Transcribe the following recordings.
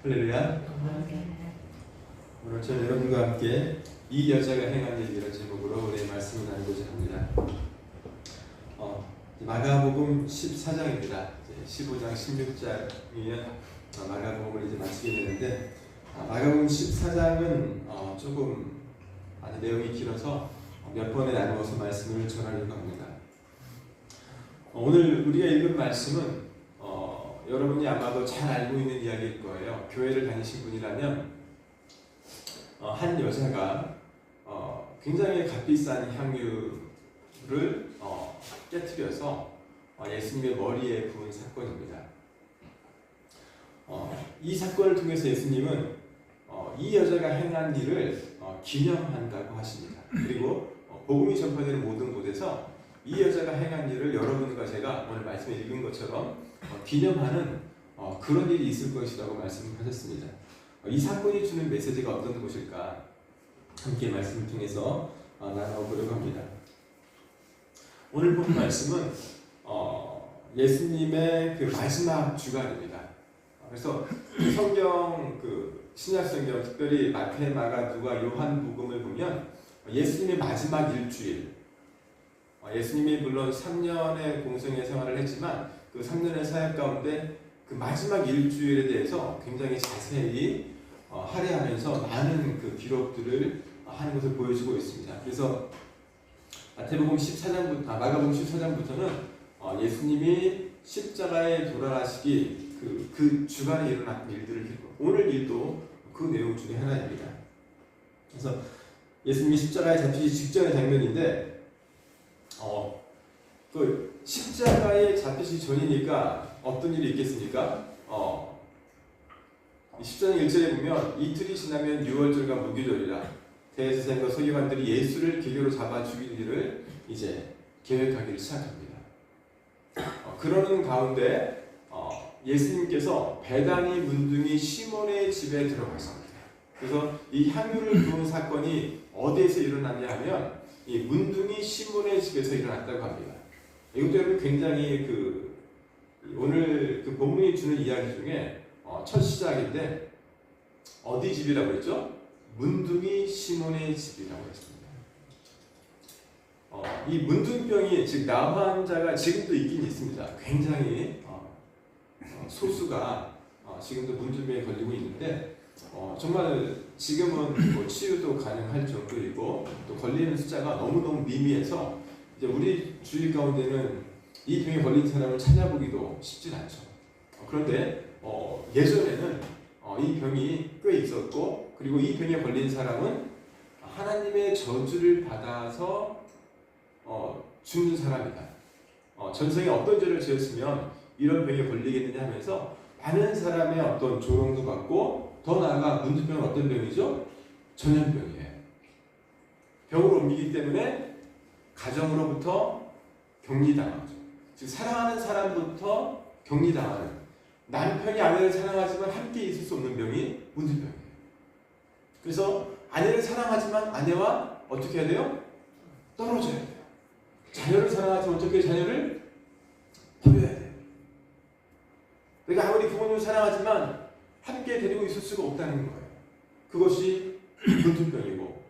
할렐루야. 오늘 저는 여러분과 함께 이 여자가 행한 일이라는 제목으로 우리의 말씀을 나누고자 합니다. 마가복음 14장입니다. 15장 16장이면 마가복음을 이제 마치게 되는데, 마가복음 14장은 조금 많이 내용이 길어서 몇 번에 나누어서 말씀을 전하려고 합니다. 오늘 우리가 읽은 말씀은 여러분이 아마도 잘 알고 있는 이야기일 거예요. 교회를 다니신 분이라면 한 여자가 굉장히 값비싼 향유를 깨트려서 예수님의 머리에 부은 사건입니다. 이 사건을 통해서 예수님은 이 여자가 행한 일을 기념한다고 하십니다. 그리고 복음이 전파되는 모든 곳에서 이 여자가 행한 일을 여러분과 제가 오늘 말씀에 읽은 것처럼 기념하는 그런 일이 있을 것이라고 말씀하셨습니다. 이 사건이 주는 메시지가 어떤 것일까 함께 말씀을 통해서 나눠보려고 합니다. 오늘 본 말씀은 예수님의 그 마지막 주간입니다. 그래서 성경 신약 성경 특별히 마태, 마가, 누가, 요한복음을 보면 예수님의 마지막 일주일, 예수님이 물론 3년의 공생의 생활을 했지만 그 3년의 사역 가운데 그 마지막 일주일에 대해서 굉장히 자세히 할애하면서 많은 그 기록들을 하는 것을 보여주고 있습니다. 그래서 마가복음 14장부터는 예수님이 십자가에 돌아가시기 그 주간에 일어난 일들을 기록. 오늘 일도 그 내용 중에 하나입니다. 그래서 예수님이 십자가에 잡히기 직전의 장면인데, 그 십자가에 잡히시기 전이니까 어떤 일이 있겠습니까? 14장 1절에 보면 이틀이 지나면 유월절과 무교절이라 대제사장과 서기관들이 예수를 계교로 잡아 죽일 일을 이제 계획하기를 시작합니다. 그러는 가운데 예수님께서 베다니 문둥이 시몬의 집에 들어가십니다. 그래서 이 향유를 부은 사건이 어디에서 일어났냐 하면 이 문둥이 시몬의 집에서 일어났다고 합니다. 이것도 여러분 굉장히 오늘 그 본문이 주는 이야기 중에 첫 시작인데, 어디 집이라고 했죠? 문둥이 시몬의 집이라고 했습니다. 이 문둥병이 즉 나 환자가 지금도 있긴 있습니다. 굉장히 소수가 지금도 문둥병에 걸리고 있는데, 정말 지금은 뭐 치유도 가능할 정도이고 또 걸리는 숫자가 너무너무 미미해서 이제 우리 주위 가운데는 이 병에 걸린 사람을 찾아보기도 쉽지 않죠. 그런데 예전에는 이 병이 꽤 있었고, 그리고 이 병에 걸린 사람은 하나님의 저주를 받아서 죽는 사람이다. 전생에 어떤 죄를 지었으면 이런 병에 걸리겠느냐 하면서 많은 사람의 어떤 조롱도 받고, 더 나아가 문둥병은 어떤 병이죠? 전염병이에요. 병으로 옮기기 때문에 가정으로부터 격리당하죠. 즉 사랑하는 사람부터 격리당하는, 남편이 아내를 사랑하지만 함께 있을 수 없는 병이 문둥병이에요. 그래서 아내를 사랑하지만 아내와 어떻게 해야 돼요? 떨어져야 돼요. 자녀를 사랑하지만 어떻게 자녀를 버려야 돼요. 그러니까 아무리 부모님을 사랑하지만 함께 데리고 있을 수가 없다는 거예요. 그것이 문둥병이고,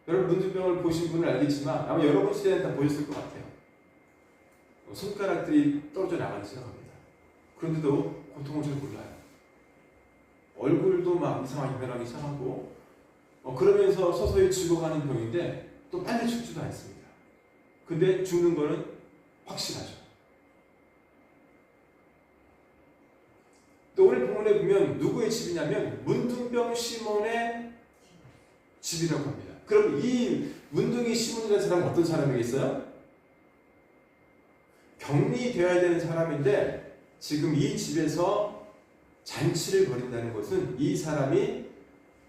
여러분 문둥병을 보신 분은 알겠지만 아마 여러분 시대는 다 보셨을 것 같아요. 손가락들이 떨어져 나가기 시작합니다. 그런데도 고통을 잘 몰라요. 얼굴도 막 이상하게 변하기 시작하고, 그러면서 서서히 죽어가는 병인데 또 빨리 죽지도 않습니다. 근데 죽는 거는 확실하죠. 또 오늘 본문에 보면 누구의 집이냐면 문둥병 시몬의 집이라고 합니다. 그럼 이 문둥이 시몬이라는 사람은 어떤 사람이겠어요? 격리되어야 되는 사람인데, 지금 이 집에서 잔치를 벌인다는 것은 이 사람이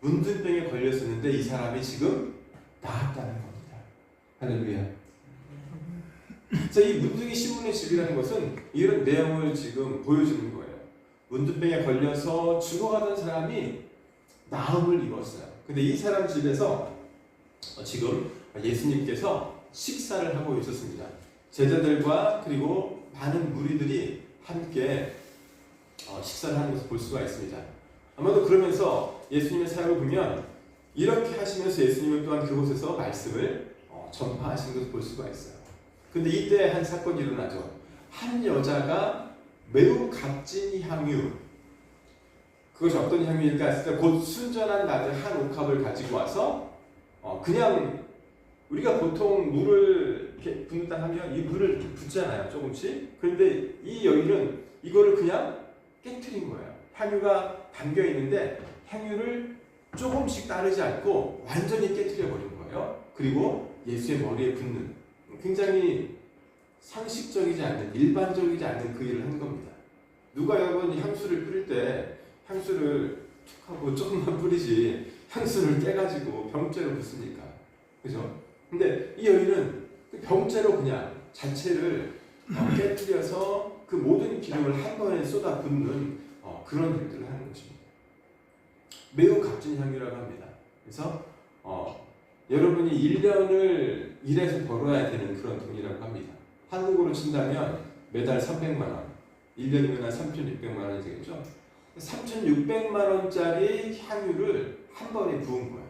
문둥병에 걸렸었는데 이 사람이 지금 나았다는 겁니다. 할렐루야. 자, 이 문둥이 시몬의 집이라는 것은 이런 내용을 지금 보여주는 거예요. 문둥병에 걸려서 죽어가던 사람이 나음을 입었어요. 근데 이 사람 집에서 지금 예수님께서 식사를 하고 있었습니다. 제자들과 그리고 많은 무리들이 함께 식사를 하는 것을 볼 수가 있습니다. 아마도 그러면서 예수님의 사역을 보면 이렇게 하시면서 예수님은 또한 그곳에서 말씀을 전파하시는 것을 볼 수가 있어요. 근데 이때 한 사건이 일어나죠. 한 여자가 매우 값진 향유, 그것이 어떤 향유일까 했을 때 곧 순전한 낮에 한 옥합을 가지고 와서 그냥 우리가 보통 물을 이렇게 붓는다 하면 이 물을 이렇게 붓잖아요, 조금씩. 그런데 이 여인은 이거를 그냥 깨트린 거예요. 향유가 담겨 있는데 향유를 조금씩 따르지 않고 완전히 깨트려 버린 거예요. 그리고 예수의 머리에 붓는, 굉장히 상식적이지 않는, 일반적이지 않는 그 일을 한 겁니다. 누가 여러분 향수를 뿌릴 때 향수를 툭 하고 조금만 뿌리지 향수를 깨가지고 병째로 붓습니까? 그죠? 근데 이 여인은 그 병째로 그냥 자체를 깨뜨려서 그 모든 기름을 한 번에 쏟아 붓는 그런 일들을 하는 것입니다. 매우 값진 향유라고 합니다. 그래서 여러분이 1년을 일해서 벌어야 되는 그런 돈이라고 합니다. 한국으로 친다면 매달 300만 원, 1년이면 한 3,600만 원이 되겠죠. 3,600만 원짜리 향유를 한 번에 부은 거예요.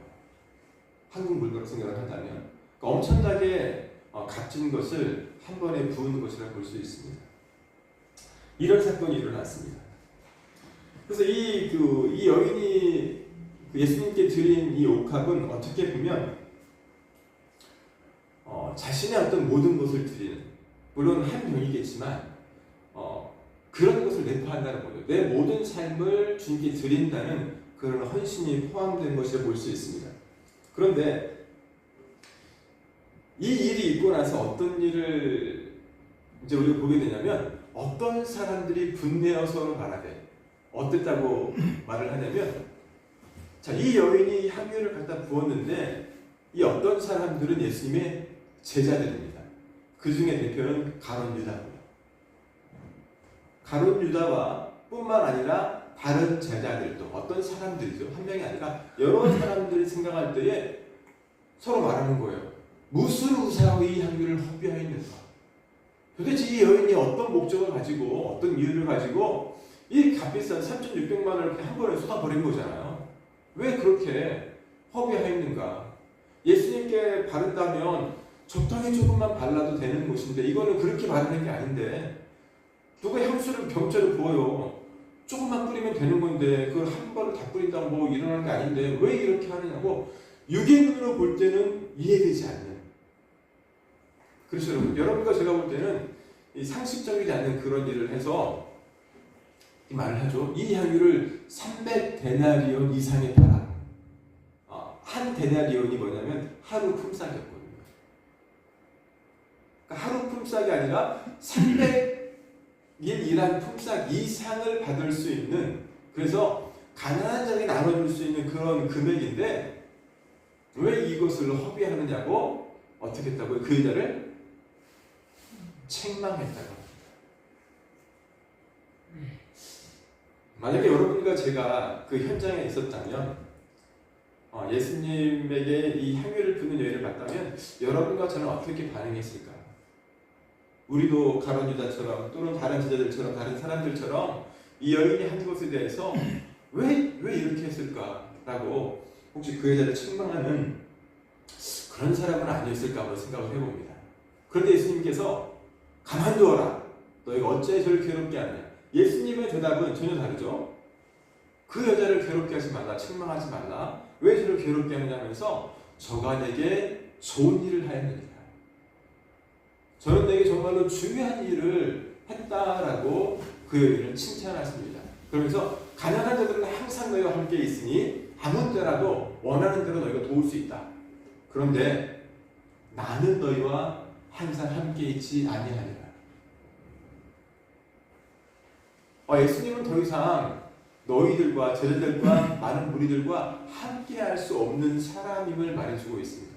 한국 물가로 생각을 한다면 그러니까 엄청나게 값진 것을 한 번에 부은 것이라고 볼 수 있습니다. 이런 사건이 일어났습니다. 그래서 이 여인이 예수님께 드린 이 옥합은 어떻게 보면 자신의 어떤 모든 것을 드리는, 물론 한 병이겠지만 그런 것을 내포한다는 거죠. 내 모든 삶을 주님께 드린다는 그런 헌신이 포함된 것이라 볼 수 있습니다. 그런데 이 일이 있고 나서 어떤 일을 이제 우리가 보게 되냐면 어떤 사람들이 분내어 서로 말하되 어땠다고 말을 하냐면 자, 이 여인이 향유를 갖다 부었는데 이 어떤 사람들은 예수님의 제자들입니다. 그 중에 대표는 가룟 유다고요. 가룟 유다와 뿐만 아니라 다른 제자들도 어떤 사람들이죠. 한 명이 아니라 여러 사람들이 생각할 때에 서로 말하는 거예요. 무슨 우사로 이 향유를 허비하였는가? 도대체 이 여인이 어떤 목적을 가지고 어떤 이유를 가지고 이 값비싼 3,600만 원을 한 번에 쏟아버린 거잖아요. 왜 그렇게 허비하였는가? 예수님께 바른다면 적당히 조금만 발라도 되는 것인데 이거는 그렇게 바르는 게 아닌데 누가 향수를 병째로 부어요. 조금만 뿌리면 되는 건데 그걸 한 번을 다 뿌린다고 뭐 일어나는 게 아닌데 왜 이렇게 하느냐고 육의 눈으로 볼 때는 이해되지 않는. 그렇죠 여러분. 여러분과 제가 볼 때는 이 상식적이지 않는 그런 일을 해서 이 말을 하죠. 이 향유를 300데나리온 이상에 팔아. 한 데나리온이 뭐냐면 하루 품삯이었거든요. 그러니까 하루 품삯이 아니라 300일 일한 품삯 이상을 받을 수 있는, 그래서 가난한 자에게 나눠줄 수 있는 그런 금액인데 왜 이것을 허비하느냐고 어떻게 했다고요? 그 여자를 책망했다고. 만약에 여러분과 제가 그 현장에 있었다면 예수님에게 이 향유를 붓는 여인을 봤다면 여러분과 저는 어떻게 반응했을까? 우리도 가룟 유다처럼 또는 다른 제자들처럼 다른 사람들처럼 이 여인이 한 것에 대해서 왜 이렇게 했을까라고 혹시 그 여자를 책망하는 그런 사람은 아니었을까 한번 생각을 해봅니다. 그런데 예수님께서 가만두어라. 너희가 어째 저를 괴롭게 하느냐. 예수님의 대답은 전혀 다르죠. 그 여자를 괴롭게 하지 말라. 책망하지 말라. 왜 저를 괴롭게 하느냐 하면서 저가 내게 좋은 일을 하였느니라. 저는 내게 정말로 중요한 일을 했다라고 그 여인을 칭찬하십니다. 그러면서 가난한 자들은 항상 너희와 함께 있으니 아무 때라도 원하는 대로 너희가 도울 수 있다. 그런데 나는 너희와 항상 함께 있지 아니하리라. 예수님은 더 이상 너희들과 제자들과 많은 무리들과 함께 할 수 없는 사람임을 말해주고 있습니다.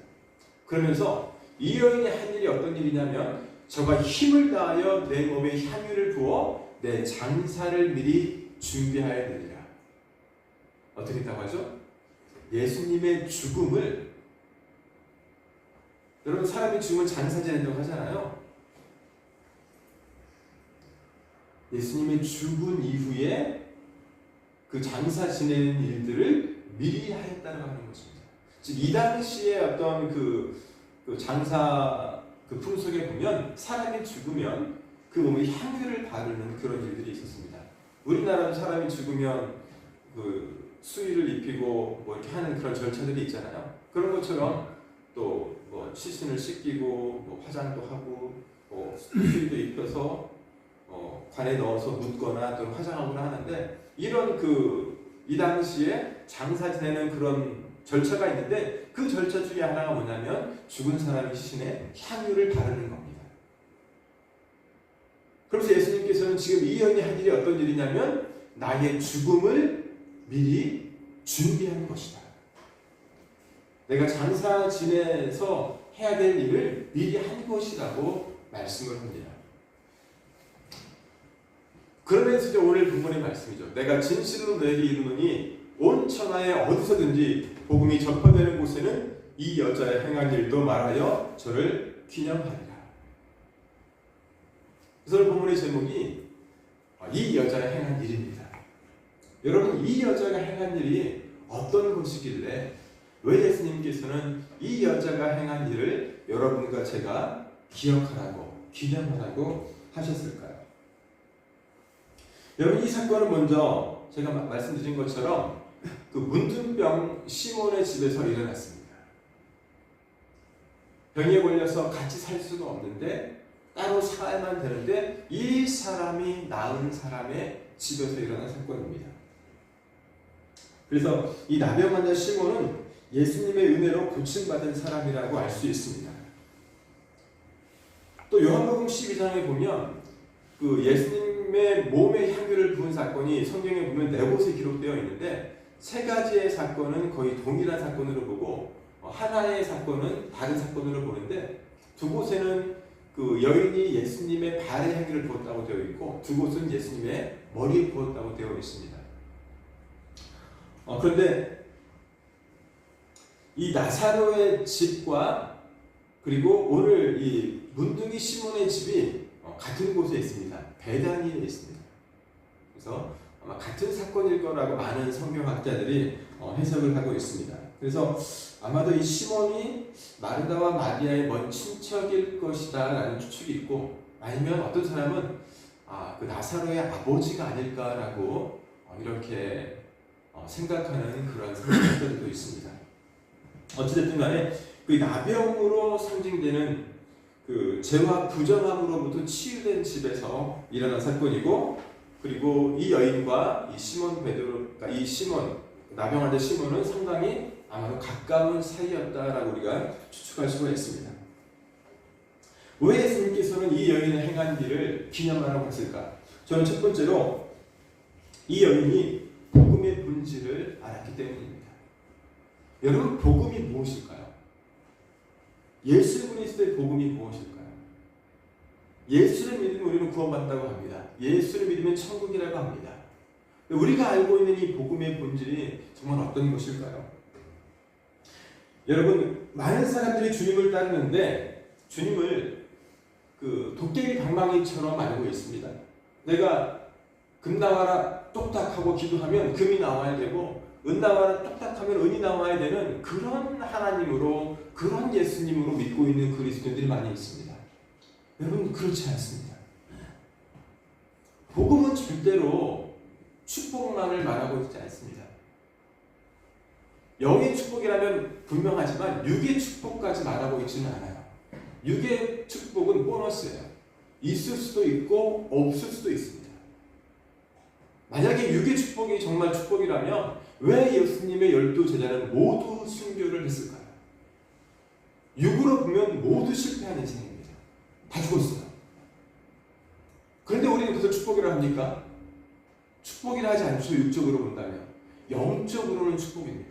그러면서 이 여인이 한 일이 어떤 일이냐면 저가 힘을 다하여 내 몸에 향유를 부어 내 장사를 미리 준비하여야 되리라. 어떻게 했다고 하죠? 예수님의 죽음을, 여러분 사람이 죽으면 장사 지낸다고 하잖아요. 예수님이 죽은 이후에 그 장사 지내는 일들을 미리 하였다고 하는 것입니다. 즉 이 당시에 어떤 그 장사 그 풍속에 보면 사람이 죽으면 그 몸에 향유를 바르는 그런 일들이 있었습니다. 우리나라도 사람이 죽으면 그 수의를 입히고 뭐 이렇게 하는 그런 절차들이 있잖아요. 그런 것처럼 또 뭐 시신을 씻기고 뭐 화장도 하고 뭐 수의도 입혀서 관에 넣어서 묻거나 또는 화장하거나 하는데 이런 이 당시에 장사 지내는 그런 절차가 있는데 그 절차 중에 하나가 뭐냐면 죽은 사람의 시신에 향유를 바르는 겁니다. 그래서 예수님께서는 지금 이 여인이 한 일이 어떤 일이냐면 나의 죽음을 미리 준비하는 것이다. 내가 장사 지내서 해야 될 일을 미리 한 것이라고 말씀을 합니다. 그러면서 이제 오늘 본문의 말씀이죠. 내가 진실로 너에게 이르노니 온 천하에 어디서든지 복음이 전파되는 곳에는 이 여자의 행한 일도 말하여 저를 기념하리라. 그래서 본문의 제목이 이 여자의 행한 일입니다. 여러분, 이 여자가 행한 일이 어떤 것이길래 왜 예수님께서는 이 여자가 행한 일을 여러분과 제가 기억하라고 기념하라고 하셨을까요? 여러분, 이 사건은 먼저 제가 말씀드린 것처럼 그 문둥병 시몬의 집에서 일어났습니다. 병에 걸려서 같이 살 수가 없는데 따로 살아야만 되는데 이 사람이 나은 사람의 집에서 일어난 사건입니다. 그래서 이 나병 환자 시몬은 예수님의 은혜로 고침받은 사람이라고 알 수 있습니다. 또 요한복음 12장에 보면 그 예수님의 몸에 향유를 부은 사건이 성경에 보면 4곳에 기록되어 있는데 3가지의 사건은 거의 동일한 사건으로 보고 하나의 사건은 다른 사건으로 보는데 2곳에는 그 여인이 예수님의 발에 향유를 부었다고 되어 있고 2곳은 예수님의 머리에 부었다고 되어 있습니다. 그런데 이 나사로의 집과 그리고 오늘 이 문둥이 시몬의 집이 같은 곳에 있습니다. 베다니에 있습니다. 그래서 아마 같은 사건일 거라고 많은 성경학자들이 해석을 하고 있습니다. 그래서 아마도 이 시몬이 마르다와 마리아의 먼 친척일 것이다 라는 추측이 있고 아니면 어떤 사람은 그 나사로의 아버지가 아닐까라고 이렇게 생각하는 그런 생각들도 있습니다. 어찌됐든 간에 그 나병으로 상징되는 그 죄와 부정함으로부터 치유된 집에서 일어난 사건이고 그리고 이 여인과 이 시몬 베드로, 그러니까 이 시몬 나병 환자 시몬은 상당히 아마도 가까운 사이였다라고 우리가 추측할 수가 있습니다. 왜 예수님께서는 이 여인의 행한 일을 기념하라고 했을까? 저는 첫 번째로 이 여인이 복음의 본질을 알았기 때문입니다. 여러분, 복음이 무엇일까요? 예수 그리스도의 복음이 무엇일까요? 예수를 믿으면 우리는 구원받는다고 합니다. 예수를 믿으면 천국이라고 합니다. 우리가 알고 있는 이 복음의 본질이 정말 어떤 것일까요? 여러분, 많은 사람들이 주님을 따르는데 주님을 그 도깨비 방망이처럼 알고 있습니다. 내가 금 나와라 똑딱하고 기도하면 금이 나와야 되고 은 나와라 똑딱하면 은이 나와야 되는 그런 하나님으로 그런 예수님으로 믿고 있는 그리스도인들이 많이 있습니다. 여러분, 그렇지 않습니다. 복음은 절대로 축복만을 말하고 있지 않습니다. 영의 축복이라면 분명하지만 육의 축복까지 말하고 있지는 않아요. 육의 축복은 보너스예요. 있을 수도 있고 없을 수도 있습니다. 만약에 육의 축복이 정말 축복이라면 왜 예수님의 12제자는 모두 순교를 했을까요? 육으로 보면 모두 실패한 인생입니다. 다 죽었어요. 그런데 우리는 그것을 축복이라 합니까? 축복이라 하지 않죠. 육적으로 본다면. 영적으로는 축복입니다.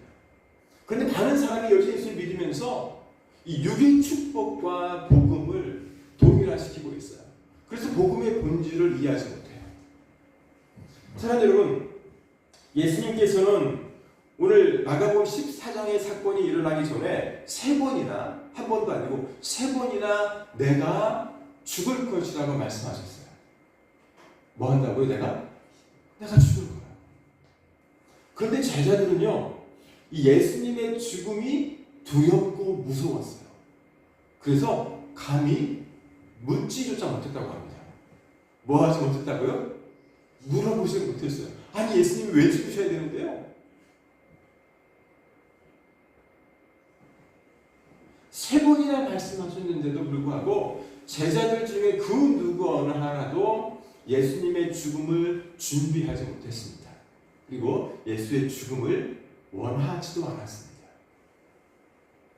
그런데 많은 사람이 여전히 예수를 믿으면서 이 육의 축복과 복음을 동일화시키고 있어요. 그래서 복음의 본질을 이해하지 못해요. 사랑하는 여러분, 예수님께서는 오늘 마가복음 14장의 사건이 일어나기 전에 3번이나, 한 번도 아니고 3번이나 내가 죽을 것이라고 말씀하셨어요. 뭐 한다고요? 내가 죽을 거야. 그런데 제자들은요, 이 예수님의 죽음이 두렵고 무서웠어요. 그래서 감히 묻지조차 못했다고 합니다. 뭐 하지 못했다고요? 물어보지 못했어요. 아니, 예수님이 왜 죽으셔야 되는데요? 세 번이나 말씀하셨는데도 불구하고 제자들 중에 그 누구 어느 하나도 예수님의 죽음을 준비하지 못했습니다. 그리고 예수의 죽음을 원하지도 않았습니다.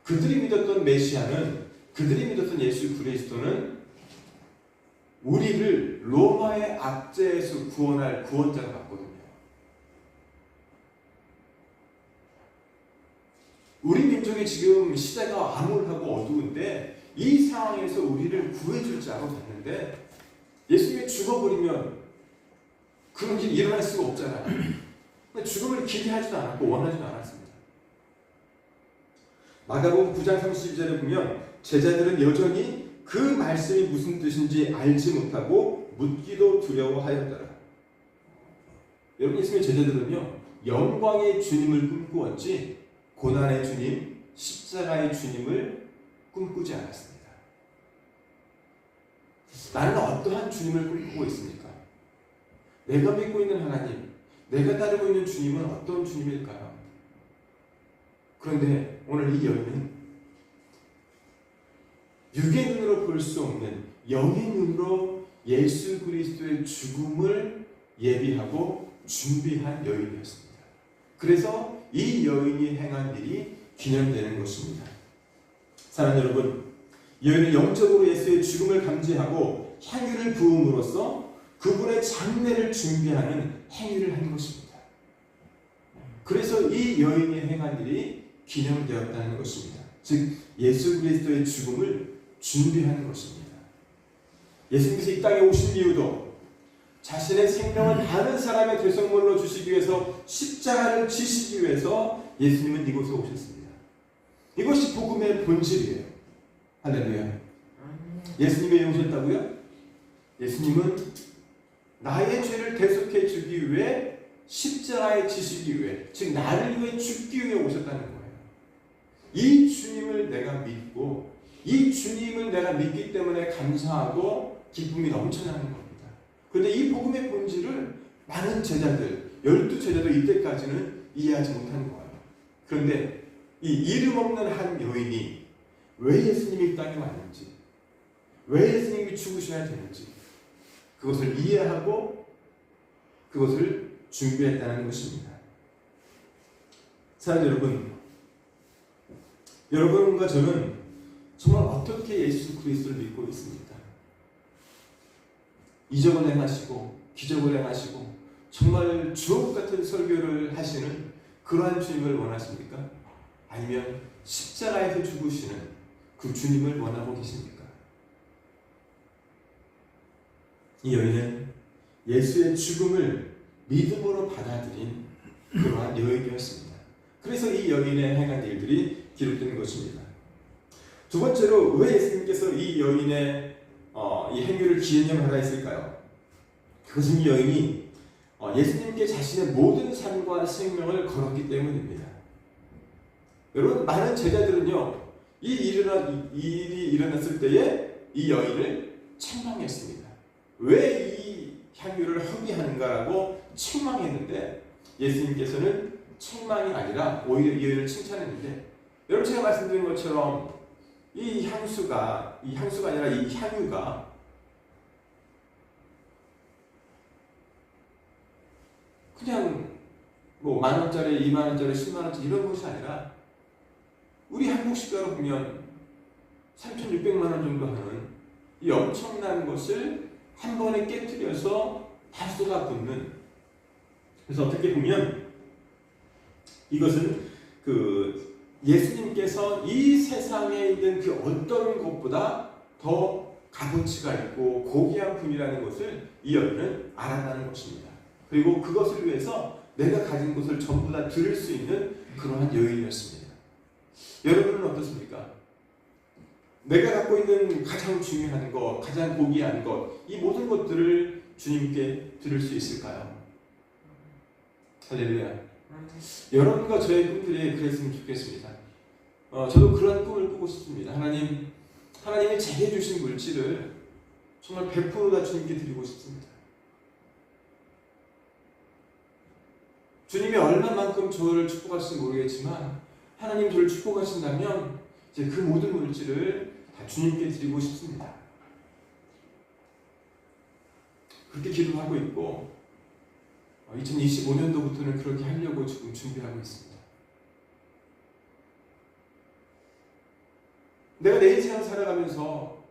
그들이 믿었던 메시아는, 그들이 믿었던 예수 그리스도는 우리를 로마의 압제에서 구원할 구원자가 맞거든요. 우리 민족이 지금 시대가 암울하고 어두운데 이 상황에서 우리를 구해줄 자가 됐는데 예수님이 죽어버리면 그런 일이 일어날 수가 없잖아요. 죽음을 기대하지도 않았고 원하지도 않았습니다. 마가복음 9장 32절에 보면 제자들은 여전히 그 말씀이 무슨 뜻인지 알지 못하고 묻기도 두려워하였더라. 여러분, 예수님의 제자들은요, 영광의 주님을 꿈꾸었지 고난의 주님, 십자가의 주님을 꿈꾸지 않았습니다. 나는 어떠한 주님을 꿈꾸고 있습니까? 내가 믿고 있는 하나님, 내가 따르고 있는 주님은 어떤 주님일까요? 그런데 오늘 이 여인은 육의 눈으로 볼 수 없는 영의 눈으로 예수 그리스도의 죽음을 예비하고 준비한 여인이었습니다. 그래서 이 여인이 행한 일이 기념되는 것입니다. 사랑하는 여러분, 이 여인은 영적으로 예수의 죽음을 감지하고 향유를 부음으로써 그분의 장례를 준비하는 행위를 한 것입니다. 그래서 이 여인이 행한 일이 기념되었다는 것입니다. 즉 예수 그리스도의 죽음을 준비하는 것입니다. 예수님께서 이 땅에 오신 이유도 자신의 생명을 다른 사람의 대성물로 주시기 위해서 십자가를 지시기 위해서 예수님은 이곳에 오셨습니다. 이것이 복음의 본질이에요. 할렐루야. 예수님이 왜 오셨다고요? 예수님은 나의 죄를 대속해 주기 위해 십자가에 지시기 위해, 즉 나를 위해 죽기 위해 오셨다는 거예요. 이 주님을 내가 믿고 이 주님을 내가 믿기 때문에 감사하고 기쁨이 넘쳐나는 겁니다. 그런데 이 복음의 본질을 많은 제자들, 12제자도 이때까지는 이해하지 못하는 거예요. 그런데 이 이름 없는 한 여인이 왜 예수님이 이 땅에 왔는지, 왜 예수님이 죽으셔야 되는지 그것을 이해하고 그것을 준비했다는 것입니다. 사랑하는 여러분, 여러분과 저는 정말 어떻게 예수 그리스도를 믿고 있습니까? 이적을 행하시고 기적을 행하시고 정말 주옥 같은 설교를 하시는 그러한 주님을 원하십니까? 아니면 십자가에서 죽으시는 그 주님을 원하고 계십니까? 이 여인은 예수의 죽음을 믿음으로 받아들인 그러한 여인이었습니다. 그래서 이 여인의 행한 일들이 기록되는 것입니다. 두 번째로 왜 예수님께서 이 여인의 이 행위를 기념하라 했을까요? 그것은 이 여인이 예수님께 자신의 모든 삶과 생명을 걸었기 때문입니다. 여러분, 많은 제자들은요, 이 일이 일어났을 때에 이 여인을 책망했습니다. 왜 이 향유를 허비하는가라고 책망했는데 예수님께서는 책망이 아니라 오히려 이 여인을 칭찬했는데, 여러분, 제가 말씀드린 것처럼 이 향수가 아니라 이 향유가 그냥 뭐 10,000원짜리, 20,000원짜리, 100,000원짜리 이런 것이 아니라 우리 한국 시가로 보면 3,600만 원 정도 하는 이 엄청난 것을 한 번에 깨뜨려서 다 쏟아붓는, 그래서 어떻게 보면 이것은 예수님께서 이 세상에 있는 그 어떤 것보다 더 값어치가 있고 고귀한 분이라는 것을 이 여인은 알아가는 것입니다. 그리고 그것을 위해서 내가 가진 것을 전부 다 드릴 수 있는 그러한 여인이었습니다. 여러분은 어떻습니까? 내가 갖고 있는 가장 중요한 것, 가장 고귀한 것, 이 모든 것들을 주님께 드릴 수 있을까요? 할렐루야. 여러분과 저의 꿈들이 그랬으면 좋겠습니다. 저도 그런 꿈을 꾸고 싶습니다. 하나님이 제게 주신 물질을 정말 100% 다 주님께 드리고 싶습니다. 주님이 얼마만큼 저를 축복하실지 모르겠지만 하나님 저를 축복하신다면 이제 그 모든 물질을 다 주님께 드리고 싶습니다. 그렇게 기도하고 있고 2025년도부터는 그렇게 하려고 지금 준비하고 있습니다. 내가 내 인생을 살아가면서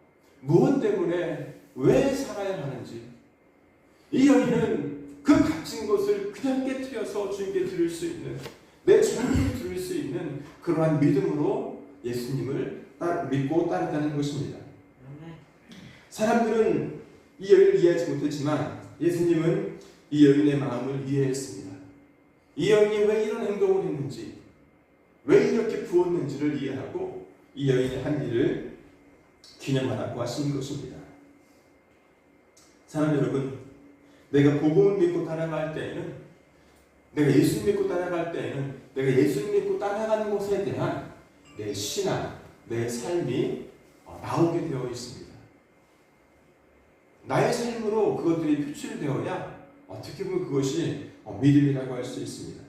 무엇 때문에 왜 살아야 하는지, 이 여인은 그 값진 것을 그냥 깨트려서 주님께 드릴 수 있는, 내 전부를 드릴 수 있는 그러한 믿음으로 예수님을 믿고 따랐다는 것입니다. 사람들은 이 여인을 이해하지 못했지만 예수님은 이 여인의 마음을 이해했습니다. 이 여인이 왜 이런 행동을 했는지, 왜 이렇게 부었는지를 이해하고 이 여인의 한 일을 기념하라고 하시는 것입니다. 사랑 여러분, 내가 복음을 믿고 따라갈 때에는, 내가 예수님 믿고 따라갈 때에는 내가 예수님 믿고 따라가는 것에 대한 내 신앙, 내 삶이 나오게 되어 있습니다. 나의 삶으로 그것들이 표출되어야 어떻게 보면 그것이 믿음이라고 할 수 있습니다.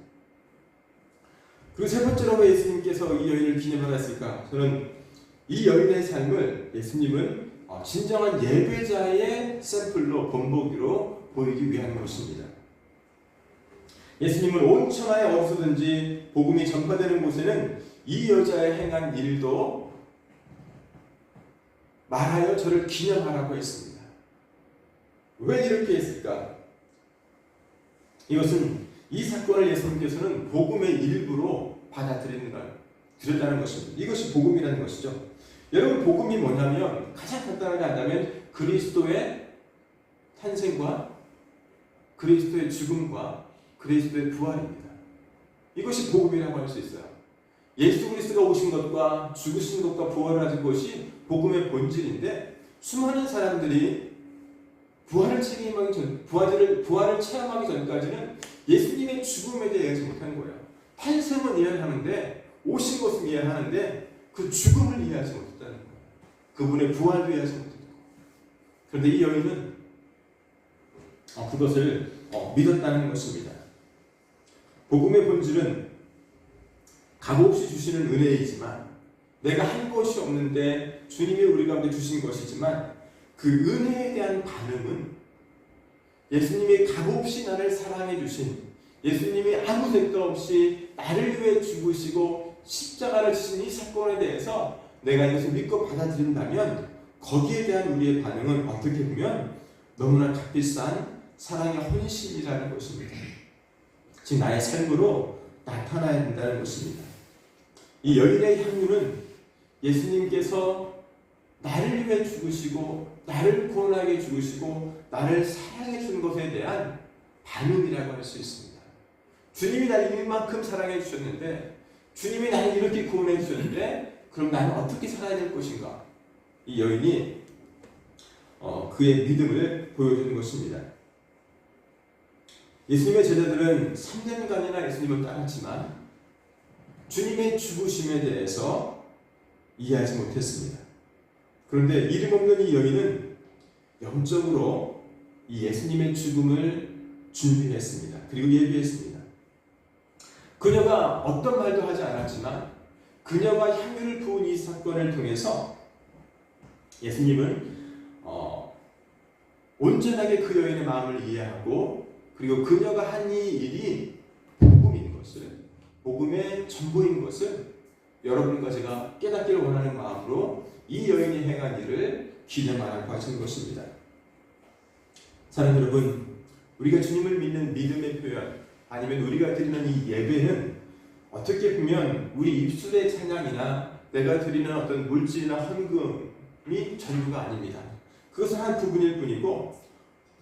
그리고 세 번째로 왜 예수님께서 이 여인을 기념하셨을까? 저는 이 여인의 삶을 예수님은 진정한 예배자의 샘플로, 본보기로 보이기 위한 것입니다. 예수님은 온 천하에 어디서든지 복음이 전파되는 곳에는 이 여자의 행한 일도 말하여 저를 기념하라고 했습니다. 왜 이렇게 했을까? 이것은 이 사건을 예수님께서는 복음의 일부로 받아들였다는 것입니다. 이것이 복음이라는 것이죠. 여러분, 복음이 뭐냐면 가장 간단하게 한다면 그리스도의 탄생과 그리스도의 죽음과 그리스도의 부활입니다. 이것이 복음이라고 할 수 있어요. 예수 그리스도가 오신 것과 죽으신 것과 부활하신 것이 복음의 본질인데, 수많은 사람들이 부활을 체험하기 전까지는 예수님의 죽음에 대해 이해하지 못하는 거예요. 탄생은 이해를 하는데, 오신 것은 이해를 하는데 그 죽음을 이해하지 못했다는 거예요. 그분의 부활도 이해하지 못했고. 그런데 이 여인은 그것을 믿었다는 것입니다. 복음의 본질은 값없이 주시는 은혜이지만, 내가 한 것이 없는데 주님이 우리 가운데 주신 것이지만, 그 은혜에 대한 반응은 예수님이 값없이 나를 사랑해 주신, 예수님이 아무 색도 없이 나를 위해 죽으시고 십자가를 지신 이 사건에 대해서 내가 이것을 믿고 받아들인다면, 거기에 대한 우리의 반응은 어떻게 보면 너무나 값비싼 사랑의 헌신이라는 것입니다. 즉 나의 삶으로 나타나야 된다는 것입니다. 이 여인의 향유는 예수님께서 나를 위해 죽으시고 나를 구원하게 죽으시고 나를 사랑해 준 것에 대한 반응이라고 할 수 있습니다. 주님이 나를 이만큼 사랑해 주셨는데, 주님이 나를 이렇게 구원해 주셨는데, 그럼 나는 어떻게 살아야 될 것인가? 이 여인이 그의 믿음을 보여주는 것입니다. 예수님의 제자들은 3년간이나 예수님을 따랐지만 주님의 죽으심에 대해서 이해하지 못했습니다. 그런데 이름 없는 이 여인은 영적으로 이 예수님의 죽음을 준비했습니다. 그리고 예비했습니다. 그녀가 어떤 말도 하지 않았지만 그녀가 향유를 부은 이 사건을 통해서 예수님은 온전하게 그 여인의 마음을 이해하고, 그리고 그녀가 한 이 일이 복음인 것을, 복음의 전부인 것을 여러분과 제가 깨닫기를 원하는 마음으로 이 여인이 행한 일을 기념하라고 하시는 것입니다. 사랑하는 여러분, 우리가 주님을 믿는 믿음의 표현, 아니면 우리가 드리는 이 예배는 어떻게 보면 우리 입술의 찬양이나 내가 드리는 어떤 물질이나 헌금이 전부가 아닙니다. 그것은 한 부분일 뿐이고,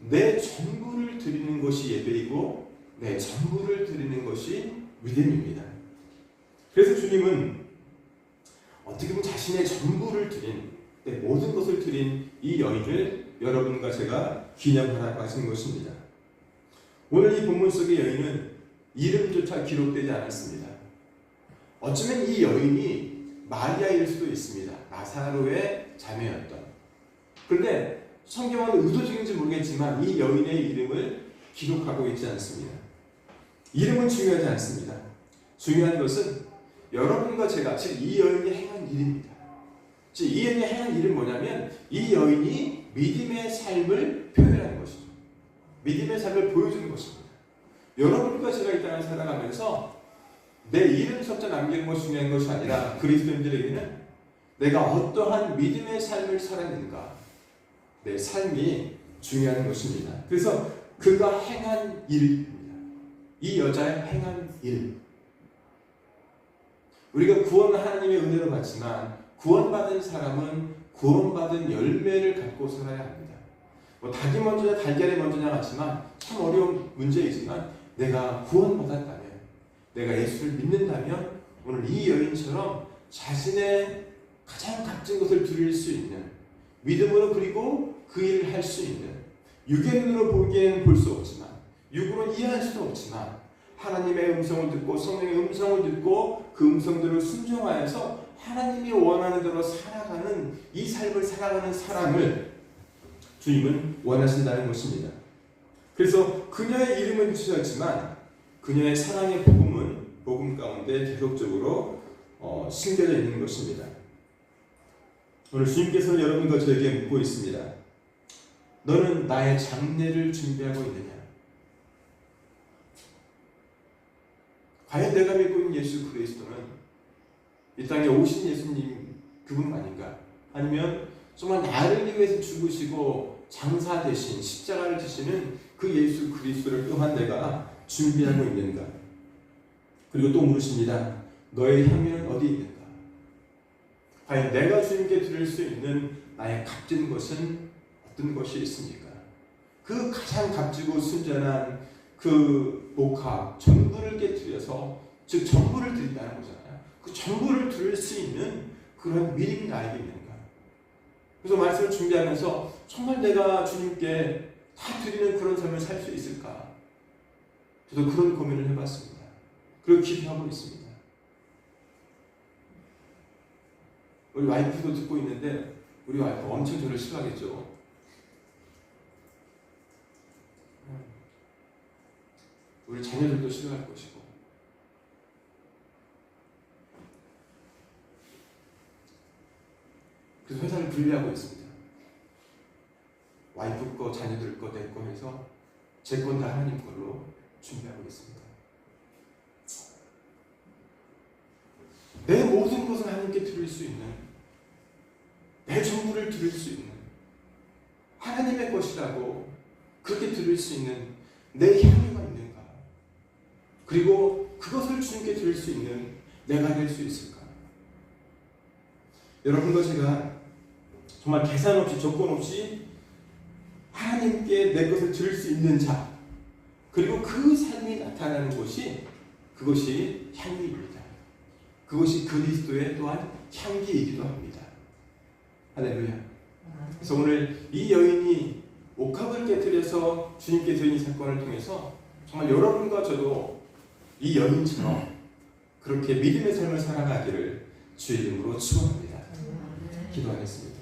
내 전부를 드리는 것이 예배이고 내 전부를 드리는 것이 믿음입니다. 그래서 주님은 어떻게 보면 자신의 전부를 드린, 내 모든 것을 드린 이 여인을 여러분과 제가 기념하라고 하신 것입니다. 오늘 이 본문 속의 여인은 이름조차 기록되지 않았습니다. 어쩌면 이 여인이 마리아일 수도 있습니다. 나사로의 자매였던. 그런데 성경은 의도적인지 모르겠지만 이 여인의 이름을 기록하고 있지 않습니다. 이름은 중요하지 않습니다. 중요한 것은 여러분과 제가, 즉 이 여인이 행한 일입니다. 즉 이 여인이 행한 일은 뭐냐면 이 여인이 믿음의 삶을 표현하는 것이죠. 믿음의 삶을 보여주는 것입니다. 여러분과 제가 이 땅을 살아가면서 내 이름 석자 남기는 것이 중요한 것이 아니라 그리스도인들에게는 내가 어떠한 믿음의 삶을 살았는가, 내 삶이 중요한 것입니다. 그래서 그가 행한 일입니다. 이 여자의 행한 일. 우리가 구원 하나님의 은혜로 받지만 구원받은 사람은 구원받은 열매를 갖고 살아야 합니다. 뭐 닭이 먼저냐 달걀이 먼저냐 같지만 참 어려운 문제이지만 내가 구원받았다면, 내가 예수를 믿는다면 오늘 이 여인처럼 자신의 가장 값진 것을 드릴 수 있는, 믿음으로 그리고 그 일을 할 수 있는, 육의 눈으로 보기에는 볼 수 없지만, 육으로 이해할 수도 없지만 하나님의 음성을 듣고 성령의 음성을 듣고 그 음성들을 순종하여서 하나님이 원하는 대로 살아가는 이 삶을 살아가는 사람을 주님은 원하신다는 것입니다. 그래서 그녀의 이름은 지었지만 그녀의 사랑의 복음은 복음 가운데 계속적으로 심겨져 있는 것입니다. 오늘 주님께서는 여러분과 저에게 묻고 있습니다. 너는 나의 장례를 준비하고 있느냐? 과연 내가 믿고 있는 예수 그리스도는 이 땅에 오신 예수님 그분만인가? 아니면 정말 나를 위해서 죽으시고 장사 대신 십자가를 지시는 그 예수 그리스도를 또한 내가 준비하고 있는가? 그리고 또 물으십니다. 너의 향유는 어디 있는가? 과연 내가 주님께 드릴 수 있는 나의 값진 것은 어떤 것이 있습니까? 그 가장 값지고 순전한 그 목화, 전부를 깨뜨려서, 즉 전부를 드린다는 거잖아요. 그 전부를 드릴 수 있는 그런 믿음이 나에게 있는가? 그래서 말씀을 준비하면서 정말 내가 주님께 다 드리는 그런 삶을 살 수 있을까? 저도 그런 고민을 해봤습니다. 그리고 기도하고 있습니다. 우리 와이프도 듣고 있는데 우리 와이프 엄청 저를 싫어하겠죠. 우리 자녀들도 싫어할 것이고. 그래서 회사를 분리하고 있습니다. 와이프 거, 자녀들 거, 내 거 해서 제 건 다 하나님 걸로 준비하고 있습니다. 내 모든 것을 하나님께 드릴 수 있는, 내 전부를 드릴 수 있는, 하나님의 것이라고 그렇게 드릴 수 있는 내 향유가 있는가? 그리고 그것을 주님께 드릴 수 있는 내가 될 수 있을까? 여러분과 제가 정말 계산 없이 조건 없이 하나님께 내 것을 드릴 수 있는 자, 그리고 그 삶이 나타나는 것이, 그것이 향기입니다. 그것이 그리스도의 또한 향기이기도 합니다. 할렐루야. 그래서 오늘 이 여인이 옥합을 깨뜨려서 주님께 드린 이 사건을 통해서 정말 여러분과 저도 이 여인처럼 그렇게 믿음의 삶을 살아가기를 주의 이름으로 축원합니다. 기도하겠습니다.